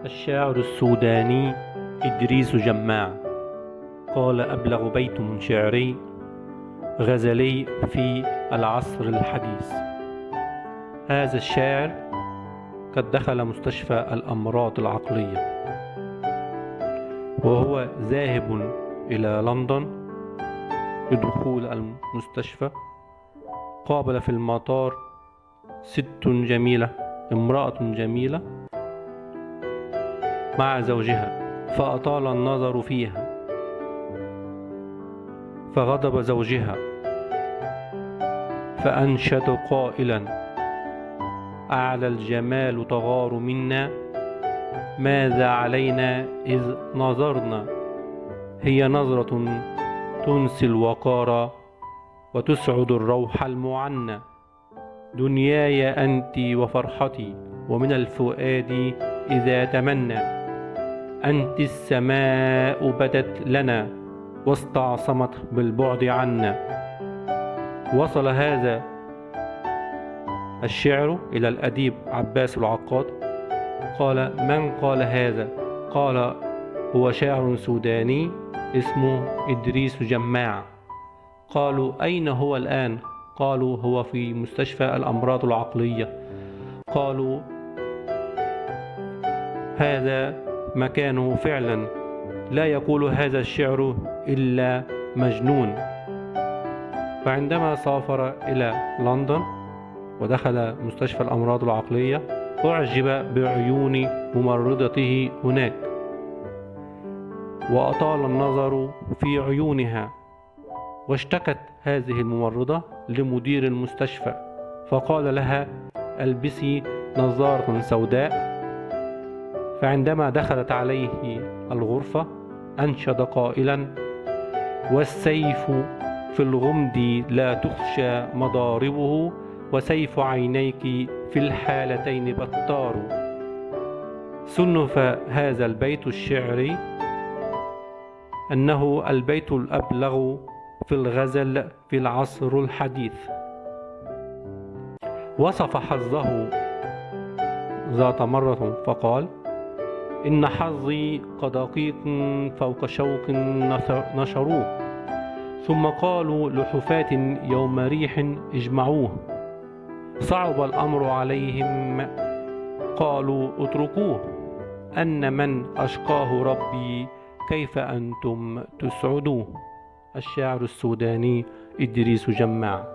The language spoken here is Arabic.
الشاعر السوداني إدريس جماع قال: أبلغ بيت من شعري غزلي في العصر الحديث. هذا الشاعر قد دخل مستشفى الأمراض العقلية، وهو ذاهب إلى لندن. لدخول المستشفى قابل في المطار امرأة جميلة مع زوجها، فأطال النظر فيها، فغضب زوجها فأنشد قائلا: أعلى الجمال تغار منا، ماذا علينا إذ نظرنا، هي نظرة تنسي الوقار وتسعد الروح المعنى، دنياي أنت وفرحتي، ومن الفؤاد إذا تمنى، أنت السماء بدت لنا واستعصمت بالبعد عنا. وصل هذا الشعر إلى الأديب عباس العقاد. قال: من قال هذا؟ قال: هو شاعر سوداني اسمه إدريس جماع. قالوا: أين هو الآن؟ قالوا: هو في مستشفى الأمراض العقلية. قالوا: هذا مكانه فعلا، لا يقول هذا الشعر إلا مجنون. فعندما سافر إلى لندن ودخل مستشفى الأمراض العقلية، أعجب بعيون ممرضته هناك، وأطال النظر في عيونها، واشتكت هذه الممرضة لمدير المستشفى، فقال لها: البسي نظارة سوداء. فعندما دخلت عليه الغرفة أنشد قائلا: والسيف في الغمد لا تخشى مضاربه، وسيف عينيك في الحالتين بطار. صنف هذا البيت الشعري أنه البيت الأبلغ في الغزل في العصر الحديث. وصف حظه ذات مرة فقال: إن حظي كدقيق فوق شوك نشروه، ثم قالوا لحفاة يوم ريح اجمعوه، صعب الأمر عليهم قالوا اتركوه، أن من أشقاه ربي كيف أنتم تسعدوه. الشاعر السوداني إدريس جماع.